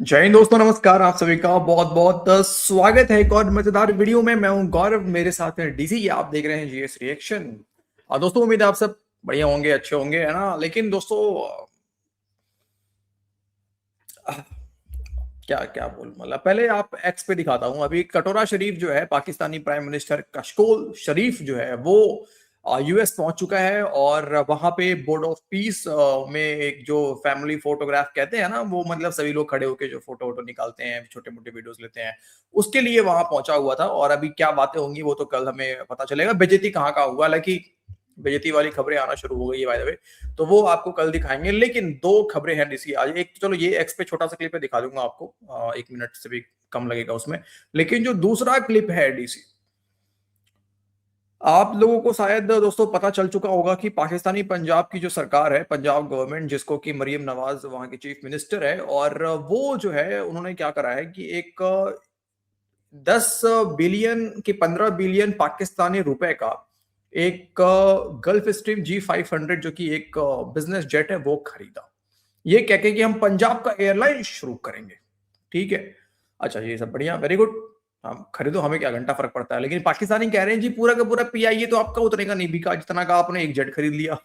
जय हिंद दोस्तों, नमस्कार। आप सभी का बहुत बहुत स्वागत है एक और मजेदार वीडियो में। मैं हूं गौरव, मेरे साथ हैं डीसी। आप देख रहे हैं जीएस रिएक्शन। और दोस्तों, उम्मीद है आप सब बढ़िया होंगे, अच्छे होंगे, है ना। लेकिन दोस्तों, क्या क्या बोल, मतलब पहले आप एक्स पे दिखाता हूं। अभी कटोरा शरीफ जो है, पाकिस्तानी प्राइम मिनिस्टर कशकोल शरीफ जो है, वो यूएस पहुंच चुका है। और वहां पे बोर्ड ऑफ पीस में एक जो फैमिली फोटोग्राफ कहते हैं ना, वो मतलब सभी लोग खड़े होकर जो फोटो वोटो निकालते हैं, छोटे मोटे वीडियोस लेते हैं, उसके लिए वहां पहुंचा हुआ था। और अभी क्या बातें होंगी वो तो कल हमें पता चलेगा। बेइज्जती कहाँ का हुआ, हालांकि बेइज्जती वाली खबरें आना शुरू हो गई है बाय द वे, तो वो आपको कल दिखाएंगे। लेकिन दो खबरें हैं डीसी आज। एक चलो ये एक्स पे छोटा सा क्लिप है, दिखा दूंगा आपको, 1 मिनट से भी कम लगेगा उसमें। लेकिन जो दूसरा क्लिप है डीसी, आप लोगों को शायद दोस्तों पता चल चुका होगा कि पाकिस्तानी पंजाब की जो सरकार है, पंजाब गवर्नमेंट, जिसको कि मरियम नवाज वहां की चीफ मिनिस्टर है, और वो जो है उन्होंने क्या करा है कि एक 10 बिलियन की 15 बिलियन पाकिस्तानी रुपए का एक गल्फ स्ट्रीम G500 जो कि एक बिजनेस जेट है, वो खरीदा। ये कह के कि हम पंजाब का एयरलाइन शुरू करेंगे। ठीक है, अच्छा, ये सब बढ़िया, वेरी गुड। हम खरीदो, हमें क्या घंटा फर्क पड़ता है। लेकिन पाकिस्तानी कह रहे हैं जी पूरा का पूरा पीआईए तो आपका उतरेगा नहीं, बिका जितना का आपने एक जेट खरीद लिया।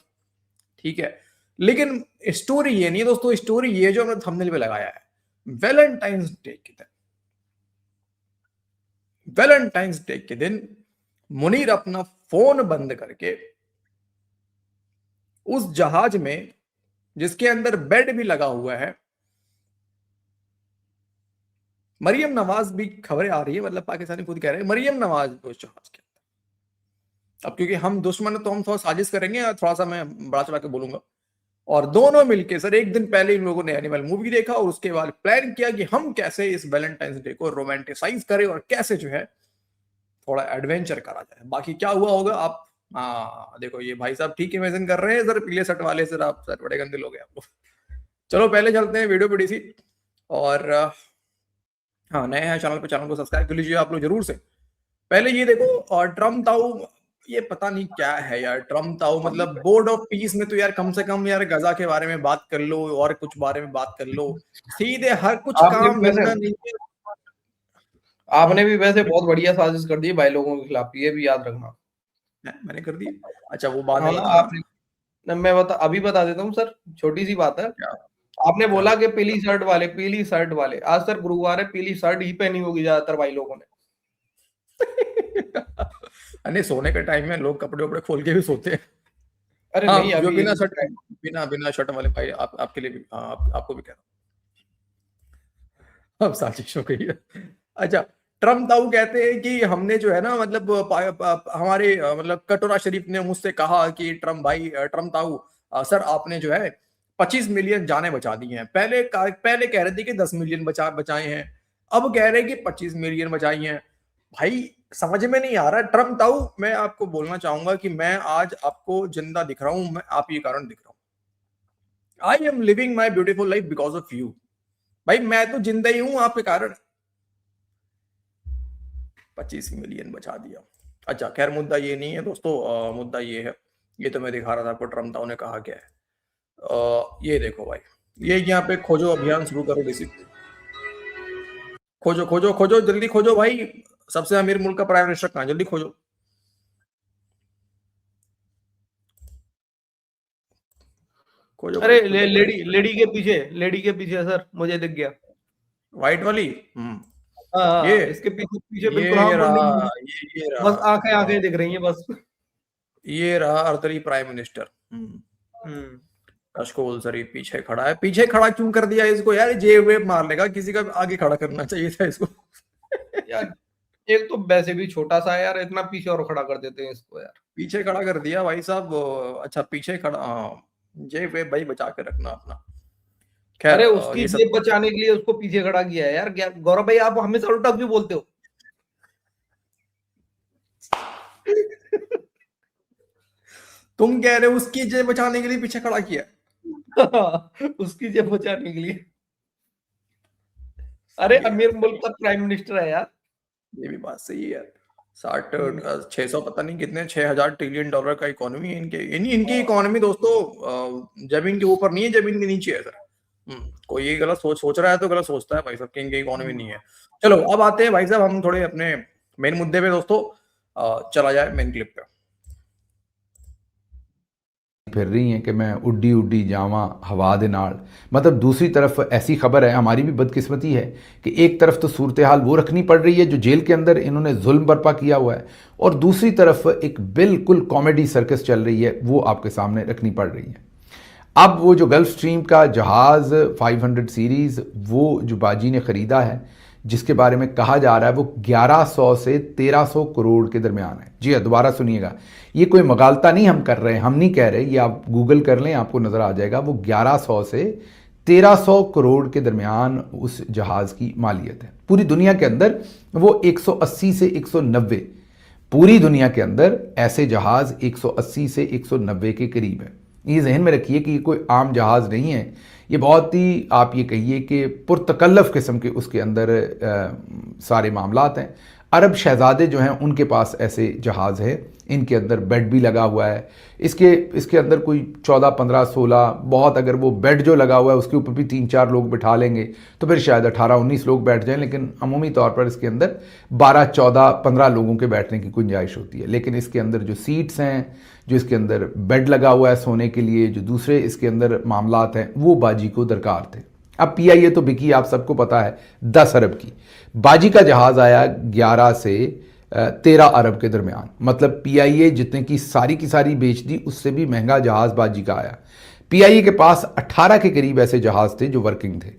ठीक है, लेकिन स्टोरी ये नहीं है दोस्तों। स्टोरी ये जो हमने थंबनेल पे लगाया है, वैलेंटाइंस डे के दिन, वैलेंटाइंस डे के दिन मुनीर अपना फोन बंद करके उस जहाज में, जिसके अंदर बेड भी लगा हुआ है, मरियम नवाज भी खबरें आ रही है, मतलब पाकिस्तानी खुद कह रहे हैं मरियम नवाज भी उस जहाज के अंदर। अब क्योंकि हम दुश्मन है तो हम थोड़ा साजिश करेंगे, और थोड़ा सा मैं बड़ा चढ़ा के बोलूंगा। और दोनों मिलके सर, एक दिन पहले इन लोगों ने एनिमल मूवी देखा और उसके बाद प्लान किया कि हम कैसे इस वैलेंटाइंस डे को रोमांटिसाइज करें और कैसे जो है थोड़ा एडवेंचर करा जाए। बाकी क्या हुआ होगा आप, हाँ देखो, ये भाई साहब ठीक इमेजिन कर रहे हैं सर, पीले शर्ट वाले सर, आप सर बड़े गंदे लोग हैं आप लोग। चलो पहले चलते हैं वीडियो बड़ी सी। और हाँ, नए हैं चैनल पे, चैनल को सब्सक्राइब कर लीजिए आप लोग जरूर से। पहले ये देखो, और ट्रम्प ताऊ, ये पता नहीं क्या है यार ट्रम्प ताऊ। मतलब बोर्ड ऑफ पीस में तो यार कम से कम यार गजा के बारे में बात कर लो और कुछ बारे में बात कर लो। सीधे हर कुछ आपने काम भी वैसे धंधा नहीं है। आपने भी वैसे बहुत बढ़िया साजिश कर दी भाई लोगों के खिलाफ, ये भी याद रखना। मैंने कर दी। अच्छा वो बात हाँ नहीं, ना, आपने मैं अभी बता देता हूँ सर, छोटी सी बात है। क्या आपने क्या बोला कि पीली शर्ट वाले, आज सर गुरुवार है, पीली शर्ट ही पहनी होगी ज्यादातर भाई लोगों ने। अरे सोने के टाइम में लोग कपड़े वपड़े खोल के भी सोते हैं। अरे नहीं, हाँ, जो अभी बिना एक शर्ट, बिना बिना शर्ट वाले भाई, आपके लिए भी, हाँ, आपको भी कह रहा हूँ, अब साजिश हो गई है। अच्छा, ट्रम्प ताऊ कहते हैं कि हमने जो है ना, मतलब हमारे मतलब कटोरा शरीफ ने मुझसे कहा कि ट्रम्प भाई, ट्रम्प ताऊ, सर आपने जो है 25 मिलियन जाने बचा दी हैं। पहले कह रहे थे कि 10 मिलियन बचाए हैं, अब कह रहे हैं कि 25 मिलियन बचाई हैं। भाई समझ में नहीं आ रहा ट्रम्प ताऊ। मैं आपको बोलना चाहूंगा कि मैं आज आपको जिंदा दिख रहा हूं, मैं आप ये कारण दिख रहा हूं। I am living my beautiful life because of you. भाई मैं तो जिंदा ही हूं आपके कारण। 25 मिलियन बचा दिया। अच्छा खैर, मुद्दा ये नहीं है दोस्तों, मुद्दा ये है, ये तो मैं दिखा रहा था आपको ट्रम्प ताऊ ने कहा क्या है। ये देखो भाई, ये यहाँ पे खोजो अभियान शुरू करो डीसी। खोजो खोजो खोजो, जल्दी खोजो भाई। सबसे अमीर मुल्क का प्राइम मिनिस्टर कहाँ, जल्दी खोजो। खोजो भाई, अरे खोजो भाई। लेडी के पीछे सर मुझे दिख गया। व्हाइट वाली, हाँ ये हाँ, इसके पीछे पीछे बिल्कुल, हाँ ये मुझे रहा, ये बस रहा, आंखें आंखें दिख रही हैं बस। ये रहा अर्दली प्राइम मिनिस्टर। हम्म। कशकोल शरीफ पीछे खड़ा है। पीछे खड़ा क्यों कर दिया इसको यार, जेब वेब मार लेगा किसी का, आगे खड़ा करना चाहिए था इसको। यार एक तो वैसे भी छोटा सा है यार, इतना पीछे और खड़ा कर देते हैं इसको यार। पीछे खड़ा कर दिया भाई साहब। अच्छा पीछे खड़ा, हाँ, जेब वेब भाई बचा के रखना अपना। खैर अरे उसकी ये सब जेब बचाने के लिए उसको पीछे खड़ा किया है यार। क्या गौरव भाई, आप हमेशा उल्टा क्यों बोलते हो? तुम कह रहे हो उसकी जेब बचाने के लिए पीछे खड़ा किया। उसकी जेब बचाने के लिए। अरे सही है यार, अमीर मुल्क का प्राइम मिनिस्टर है यार। ये भी बात सही है यार। 60 हम्म। 600 पता नहीं कितने, 6,000 ट्रिलियन डॉलर का इकोनॉमी है इनके, इनकी इकोनॉमी दोस्तों जमीन के ऊपर नहीं है, जमीन के नीचे है सर। कोई ये गलत सोच रहा है तो गलत सोचता है भाई साहब, किंग की इकोनॉमी नहीं है। चलो अब आते हैं भाई साहब हम थोड़े अपने मेन मुद्दे पे दोस्तों, चला जाए मेन क्लिप पे। फिर रही हैं कि मैं उड्डी उड्डी जावा हवा दे नाल, मतलब दूसरी तरफ ऐसी खबर है, हमारी भी बदकिस्मती है कि एक तरफ तो सूरत हाल वो रखनी पड़ रही है जो जेल के अंदर इन्होंने जुल्म बर्पा किया हुआ है, और दूसरी तरफ एक बिल्कुल कॉमेडी सर्कस चल रही है वो आपके सामने रखनी पड़ रही है। अब वो जो गल्फ स्ट्रीम का जहाज़ 500 सीरीज़ वो जो बाजी ने ख़रीदा है, जिसके बारे में कहा जा रहा है वो 1100 से 1300 करोड़ के दरमियान है। जी हाँ, दोबारा सुनिएगा, ये कोई मगालता नहीं हम कर रहे हैं, हम नहीं कह रहे, ये आप गूगल कर लें आपको नज़र आ जाएगा। वो 1100 से 1300 करोड़ के दरमियान उस जहाज़ की मालियत है। पूरी दुनिया के अंदर वो 180 से 190, पूरी दुनिया के अंदर ऐसे जहाज़ 180 से 190 के करीब है। ये जहन में रखिए कि ये कोई आम जहाज़ नहीं है, ये बहुत ही आप ये कहिए कि पुरतकल्लफ किस्म के उसके अंदर सारे मामलात हैं। अरब शहजादे जो हैं उनके पास ऐसे जहाज़ है, इनके अंदर बेड भी लगा हुआ है, इसके अंदर कोई 14, 15, 16, बहुत अगर वो बेड जो लगा हुआ है उसके ऊपर भी 3-4 लोग बिठा लेंगे तो फिर शायद 18, 19 लोग बैठ जाएं, लेकिन अमूमी तौर पर इसके अंदर 12, 14, 15 लोगों के बैठने की गुंजाइश होती है। लेकिन इसके अंदर जो सीट्स हैं, जो इसके अंदर बेड लगा हुआ है सोने के लिए, जो दूसरे इसके अंदर मामलात हैं, वो बाजी को दरकार थे। अब PIA तो बिकी आप सबको पता है 10 अरब की, बाजी का जहाज़ आया 11 से 13 अरब के दरमियान, मतलब PIA जितने की सारी बेच दी उससे भी महंगा जहाज़ बाजी का आया। PIA के पास 18 के करीब ऐसे जहाज़ थे जो वर्किंग थे।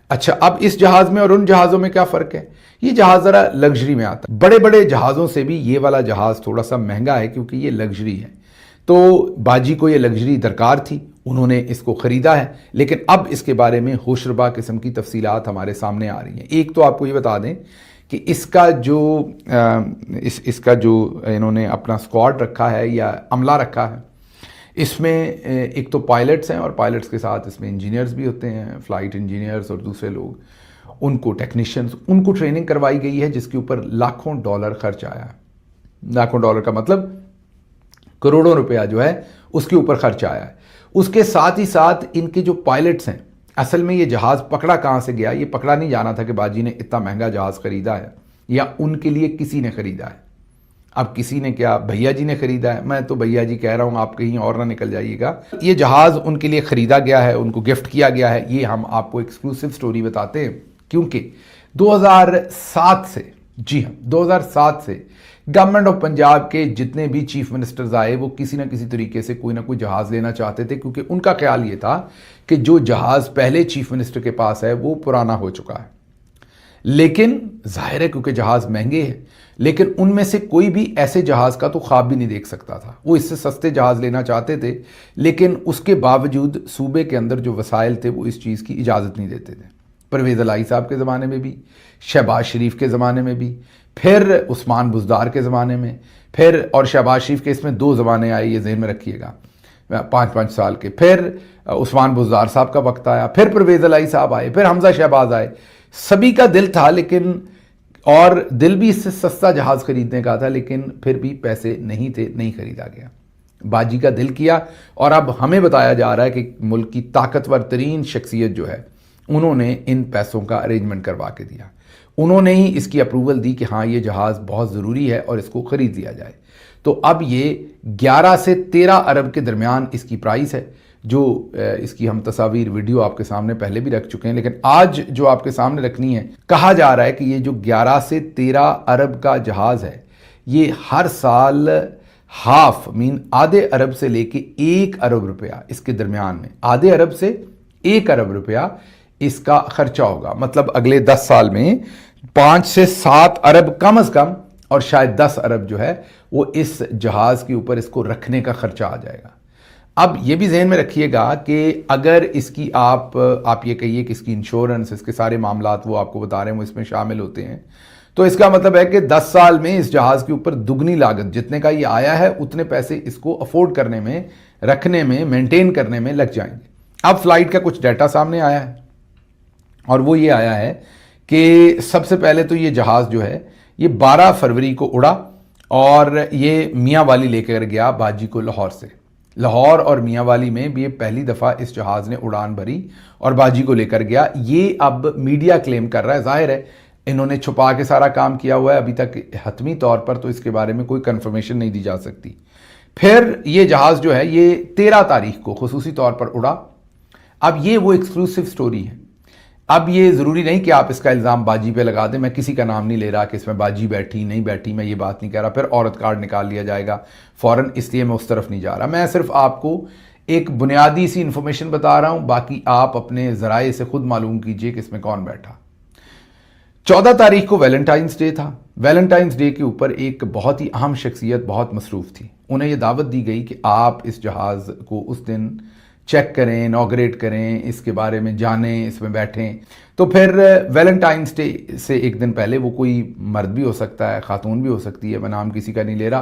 अच्छा, अब इस जहाज़ में और उन जहाज़ों में क्या फ़र्क है? ये जहाज़ ज़रा लग्जरी में आता है, बड़े बड़े जहाज़ों से भी ये वाला जहाज़ थोड़ा सा महंगा है क्योंकि ये लग्जरी है। तो बाजी को ये लग्जरी दरकार थी, उन्होंने इसको ख़रीदा है, लेकिन अब इसके बारे में होशरबा किस्म की तफसीलात हमारे सामने आ रही हैं। एक तो आपको ये बता दें कि इसका जो इन्होंने अपना स्क्वाड रखा है या अमला रखा है, इसमें एक तो पायलट्स हैं और पायलट्स के साथ इसमें इंजीनियर्स भी होते हैं, फ़्लाइट इंजीनियर्स और दूसरे लोग, उनको टेक्नीशियंस, उनको ट्रेनिंग करवाई गई है जिसके ऊपर लाखों डॉलर खर्च आया है। लाखों डॉलर का मतलब करोड़ों रुपया जो है उसके ऊपर खर्च आया है। उसके साथ ही साथ इनके जो पायलट्स हैं, असल में ये जहाज़ पकड़ा कहाँ से गया? ये पकड़ा नहीं जाना था कि बाजी ने इतना महंगा जहाज़ ख़रीदा है या उनके लिए किसी ने ख़रीदा है। अब किसी ने क्या, भैया जी ने ख़रीदा है, मैं तो भैया जी कह रहा हूँ, आप कहीं और ना निकल जाइएगा। ये जहाज़ उनके लिए ख़रीदा गया है, उनको गिफ्ट किया गया है। ये हम आपको एक्सक्लूसिव स्टोरी बताते हैं क्योंकि 2007 से, जी हाँ 2007 से गवर्नमेंट ऑफ पंजाब के जितने भी चीफ मिनिस्टर्स आए वो किसी ना किसी तरीके से कोई ना कोई जहाज़ लेना चाहते थे, क्योंकि उनका ख्याल ये था कि जो जहाज़ पहले चीफ मिनिस्टर के पास है वो पुराना हो चुका है। लेकिन जाहिर है क्योंकि जहाज़ महंगे हैं, लेकिन उनमें से कोई भी ऐसे जहाज़ का तो ख्वाब भी नहीं देख सकता था। वो इससे सस्ते जहाज़ लेना चाहते थे, लेकिन उसके बावजूद सूबे के अंदर जो वसाइल थे वो इस चीज़ की इजाज़त नहीं देते थे। परवेज़ इलाही साहब के ज़माने में भी, शहबाज शरीफ के ज़माने में भी, फिर उस्मान बुज़दार के ज़माने में, फिर और शहबाज शरीफ के इसमें 2 ज़माने आए, ये ज़हन में रखिएगा, 5-5 साल के। फिर उस्मान बुज़दार साहब का वक्त आया, फिर परवेज़ इलाही साहब आए, फिर हमज़ा शहबाज आए। सभी का दिल था, लेकिन और दिल भी इससे सस्ता जहाज़ ख़रीदने का था, लेकिन फिर भी पैसे नहीं थे, नहीं ख़रीदा गया। बाजी का दिल किया और अब हमें बताया जा रहा है कि मुल्क की ताकतवर तरीन शख्सियत जो है उन्होंने इन पैसों का अरेंजमेंट करवा के दिया। उन्होंने ही इसकी अप्रूवल दी कि हाँ ये जहाज़ बहुत ज़रूरी है और इसको ख़रीद लिया जाए। तो अब ये 11 से 13 अरब के दरमियान इसकी प्राइस है, जो इसकी हम तस्वीर वीडियो आपके सामने पहले भी रख चुके हैं, लेकिन आज जो आपके सामने रखनी है, कहा जा रहा है कि ये जो 11 से 13 अरब का जहाज़ है ये हर साल हाफ मीन आधे अरब से लेके 1 अरब रुपया इसके दरमियान में, आधे अरब से 1 अरब रुपया इसका खर्चा होगा। मतलब अगले 10 साल में 5 से 7 अरब कम अज़ कम और शायद 10 अरब जो है वो इस जहाज़ के ऊपर इसको रखने का खर्चा आ जाएगा। अब ये भी जहन में रखिएगा कि अगर इसकी आप ये कहिए कि इसकी इंश्योरेंस, इसके सारे मामलात वो आपको बता रहे हैं वो इसमें शामिल होते हैं, तो इसका मतलब है कि 10 साल में इस जहाज़ के ऊपर दुगनी लागत, जितने का ये आया है उतने पैसे इसको अफोर्ड करने में, रखने में, मेंटेन करने में लग जाएंगे। अब फ्लाइट का कुछ डाटा सामने आया है और वो ये आया है कि सबसे पहले तो ये जहाज़ जो है ये 12 फरवरी को उड़ा और ये मियाँ वाली लेकर गया बाजी को लाहौर से। लाहौर और मियांवाली में भी ये पहली दफ़ा इस जहाज़ ने उड़ान भरी और बाजी को लेकर गया। ये अब मीडिया क्लेम कर रहा है, जाहिर है इन्होंने छुपा के सारा काम किया हुआ है, अभी तक हतमी तौर पर तो इसके बारे में कोई कंफर्मेशन नहीं दी जा सकती। फिर ये जहाज़ जो है ये 13 तारीख को खुसूसी तौर पर उड़ा। अब ये वो एक्सक्लूसिव स्टोरी है। अब ये ज़रूरी नहीं कि आप इसका इल्ज़ाम बाजी पे लगा दें। मैं किसी का नाम नहीं ले रहा कि इसमें बाजी बैठी नहीं बैठी, मैं ये बात नहीं कह रहा। फिर औरत कार्ड निकाल लिया जाएगा फ़ौरन, इसलिए मैं उस तरफ नहीं जा रहा। मैं सिर्फ आपको एक बुनियादी सी इन्फॉर्मेशन बता रहा हूँ, बाकी आप अपने ज़राए से खुद मालूम कीजिए कि इसमें कौन बैठा। 14 तारीख को वैलेंटाइंस डे था। वैलेंटाइंस डे के ऊपर एक बहुत ही अहम शख्सियत बहुत मसरूफ़ थी। उन्हें यह दावत दी गई कि आप इस जहाज़ को उस दिन चेक करें, इनॉग्रेट करें, इसके बारे में जानें, इसमें बैठें। तो फिर वैलेंटाइंस डे से एक दिन पहले, वो कोई मर्द भी हो सकता है, खातून भी हो सकती है, मैं नाम किसी का नहीं ले रहा,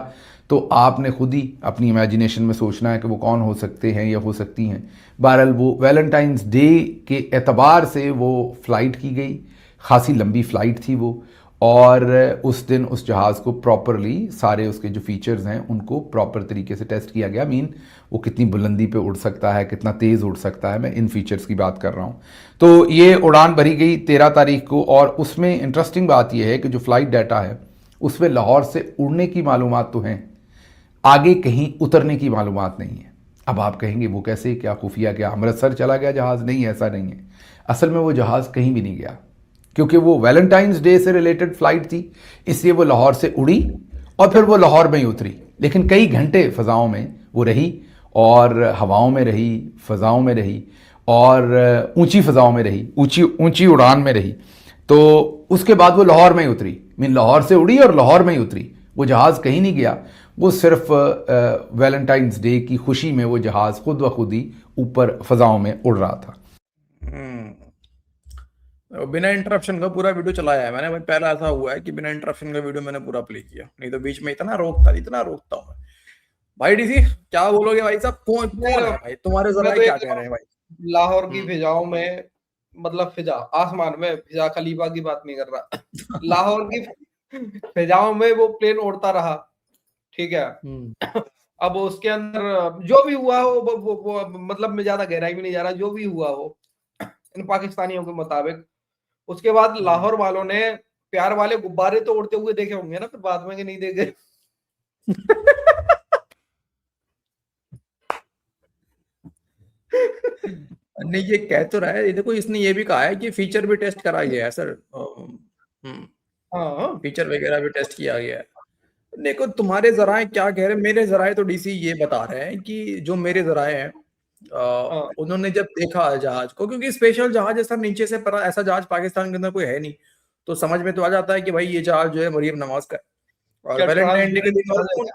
तो आपने खुद ही अपनी इमेजिनेशन में सोचना है कि वो कौन हो सकते हैं या हो सकती हैं। बहरहाल वो वैलेंटाइंस डे के एतबार से वो फ़्लाइट की गई, ख़ासी लंबी फ़्लाइट थी वो, और उस दिन उस जहाज़ को प्रॉपरली सारे उसके जो फ़ीचर्स हैं उनको प्रॉपर तरीके से टेस्ट किया गया। मीन वो कितनी बुलंदी पे उड़ सकता है, कितना तेज़ उड़ सकता है, मैं इन फीचर्स की बात कर रहा हूँ। तो ये उड़ान भरी गई 13 तारीख को, और उसमें इंटरेस्टिंग बात यह है कि जो फ़्लाइट डाटा है उसमें लाहौर से उड़ने की मालूमात तो हैं, आगे कहीं उतरने की मालूमात नहीं है। अब आप कहेंगे वो कैसे, क्या खुफिया, क्या अमृतसर चला गया जहाज़? नहीं, ऐसा नहीं है। असल में वो जहाज़ कहीं भी नहीं गया, क्योंकि वो वैलेंटाइंस डे से रिलेटेड फ़्लाइट थी, इसलिए वो लाहौर से उड़ी और फिर वो लाहौर में ही उतरी। लेकिन कई घंटे फ़ज़ाओं में वो रही, और हवाओं में रही, फ़ज़ाओं में रही, और ऊंची फ़ज़ाओं में रही, ऊंची उड़ान में रही। तो उसके बाद वो लाहौर में ही उतरी। मीन लाहौर से उड़ी और लाहौर में ही उतरी। वो जहाज़ कहीं नहीं गया, वो सिर्फ वैलेंटाइंस डे की खुशी में वो जहाज़ खुद ब खुद ही ऊपर फ़ज़ाओं में उड़ रहा था। बिना इंटरप्शन का पूरा वीडियो चलाया है मैंने भाई। पहला ऐसा हुआ है कि बिना इंटरप्शन का वीडियो मैंने पूरा प्ले किया, नहीं तो बीच में इतना रोकता हूँ मैं। भाई डीसी क्या बोलोगे भाई साहब? कौन है भाई तुम्हारे जरा क्या कह रहे हैं भाई? लाहौर की फिजाओं में, मतलब फिजा आसमान में, फिजा खलीफा की बात नहीं कर रहा। लाहौर की फिजाओं में वो प्लेन उड़ता रहा, ठीक है। अब उसके अंदर जो भी हुआ हो, वो मतलब मैं ज्यादा गहराई में नहीं जा रहा, जो भी हुआ हो इन पाकिस्तानियों के मुताबिक, उसके बाद लाहौर वालों ने प्यार वाले गुब्बारे तो उड़ते हुए देखे होंगे ना फिर बाद में, कि नहीं देखे? नहीं ये कह तो रहा है, देखो इसने ये भी कहा है कि फीचर भी टेस्ट करा गया है सर। हाँ, फीचर वगैरह भी टेस्ट किया गया है। देखो तुम्हारे जराए क्या कह रहे हैं, मेरे जराए तो डीसी ये बता रहे हैं कि जो मेरे जराए हैं उन्होंने जब देखा जहाज को, क्योंकि स्पेशल जहाज ऐसा नीचे से पर ऐसा जहाज पाकिस्तान के अंदर कोई है नहीं, तो समझ में तो आ जाता है कि भाई ये जहाज जो है मरियम नवाज का है। और वैलेंटाइन डे के दिन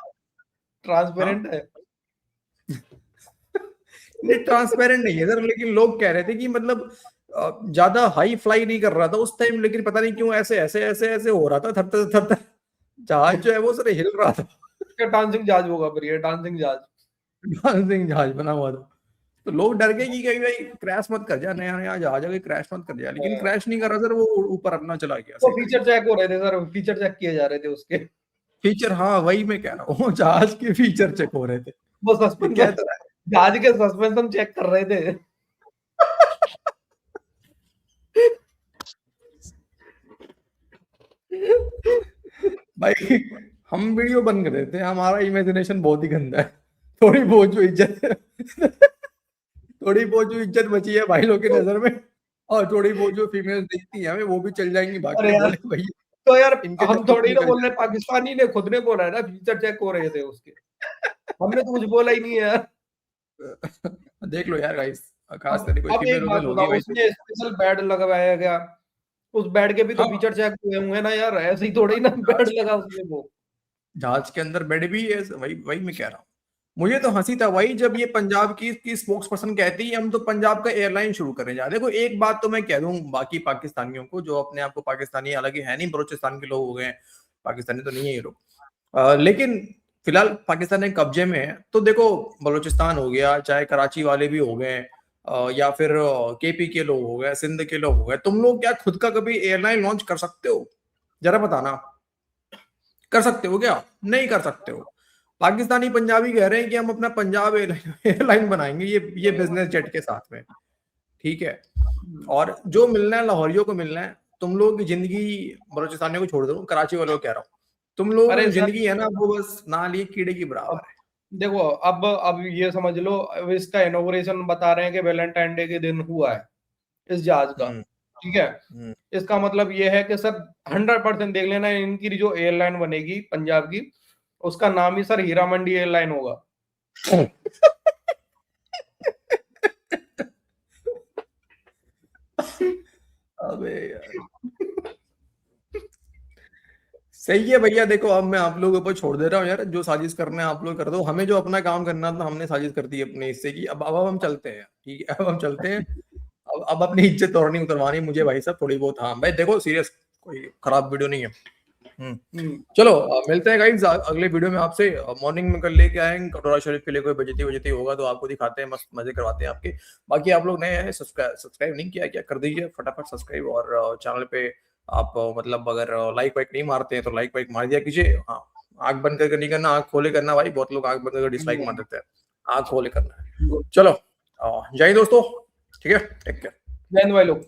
ट्रांसपेरेंट है? नहीं ट्रांसपेरेंट नहीं है सर, लेकिन लोग कह रहे थे कि मतलब ज्यादा हाई फ्लाई नहीं कर रहा था उस टाइम, लेकिन पता नहीं क्यों ऐसे ऐसे ऐसे ऐसे हो रहा था, थर थर थर जहाज जो है वो सर हिल रहा था। डांसिंग जहाज होगा फिर, ये डांसिंग जहाज, डांसिंग जहाज बना हुआ था। तो लोग डर गए कि कहीं भाई क्रैश मत कर जा, नया नया जहाज है, क्रैश मत कर जा, लेकिन क्रैश नहीं कर रहा सर, वो ऊपर अपना चला गया। वो फीचर चेक हो रहे थे सर, फीचर चेक किए जा रहे थे उसके। फीचर, हाँ वही मैं कह रहा हूँ, जहाज के फीचर चेक हो रहे थे। वो सस्पेंशन, जहाज के सस्पेंशन चेक कर रहे थे। भाई हम वीडियो बंद कर देते हैं, हमारा इमेजिनेशन बहुत ही गंदा है। थोड़ी बहुत जो इज्जत थोड़ी बहुत जो इज्जत बची है भाई लोग की नजर में, और थोड़ी बहुत जो फीमेल दिखती है हमें, वो भी चल जाएंगी बाकी। भाई तो यार हम थोड़ी ना बोल रहे, पाकिस्तानी ने खुद ने बोला है ना फीचर चेक हो रहे थे उसके, हमने तो कुछ बोला ही नहीं है यार। देख लो यार गाइस, खास करके कोई अब एक फीमेल बात होगी बताओ, भाई उसने स्पेशल बेड लगवाया गया, उस बेड के भी तो फीचर चेक हुए होंगे ना यार, ऐसे ही थोड़ी ना बेड लगा उसमें वो। जहाज के अंदर बेड भी है, वही मैं कह रहा हूँ। मुझे तो हंसी था वही जब ये पंजाब की स्पोक्स पर्सन कहती है हम तो पंजाब का एयरलाइन शुरू करें जा। देखो एक बात तो मैं कह दूं बाकी पाकिस्तानियों को जो अपने आप को पाकिस्तानी, हालांकि है नहीं, बलोचिस्तान के लोग हो गए, पाकिस्तानी तो नहीं है ये लोग, लेकिन फिलहाल पाकिस्तान के कब्जे में है। तो देखो बलोचिस्तान हो गया, चाहे कराची वाले भी हो गए, या फिर केपी के लोग हो गए, सिंध के लोग हो गए, तुम लोग क्या खुद का कभी एयरलाइन लॉन्च कर सकते हो? जरा बताना, कर सकते हो क्या? नहीं कर सकते हो। पाकिस्तानी पंजाबी कह रहे हैं कि हम अपना पंजाब एयरलाइन बनाएंगे ये बिजनेस जेट के साथ में, ठीक है। और जो मिलना है लाहौरियों को मिलना है, तुम लोग की जिंदगी बलोचिस्तानियों को छोड़ दो, कराची वालों को कह रहा हूँ, तुम लोग अरे जिंदगी है ना वो बस ना लिए कीड़े की बराबर है। देखो अब ये समझ लो, अब इसका इनॉग्रेशन बता रहे हैं कि वैलेंटाइन डे के दिन हुआ है इस जहाज का, ठीक है। इसका मतलब ये है कि सर 100% देख लेना, इनकी जो एयरलाइन बनेगी पंजाब की, उसका नाम ही सर हीरा मंडी एयरलाइन होगा। अबे यार सही है भैया, देखो अब मैं आप लोगों के ऊपर छोड़ दे रहा हूँ यार, जो साजिश करना है आप लोग कर दो, हमें जो अपना काम करना था हमने साजिश कर दी अपने हिस्से की, अब हम चलते हैं, ठीक है, अब हम चलते हैं। अब अपनी इज्जत तोड़नी उतरवानी मुझे भाई साहब थोड़ी बहुत। हाँ भाई देखो सीरियस, कोई खराब वीडियो नहीं है। चलो मिलते हैं गाइस अगले वीडियो में आपसे। मॉर्निंग में कर लेके आएंगे कटोरा शरीफ के लिए, कोई बजती होगा तो आपको दिखाते हैं, मस्त मजे करवाते हैं आपके। बाकी आप लोग नए हैं, सब्सक्राइब नहीं किया क्या, कर दीजिए फटाफट सब्सक्राइब, और चैनल पे आप मतलब अगर लाइक वाइक नहीं मारते हैं तो लाइक वाइक मार दिया कीजिए। हाँ, आंख बंद करके नहीं करना, आंख खोले करना भाई, बहुत लोग आंख बंद करके डिसलाइक मार देते हैं, आंख खोले करना है। चलो जय दोस्तों, ठीक है, टेक केयर, जय हिंद भाई लोग।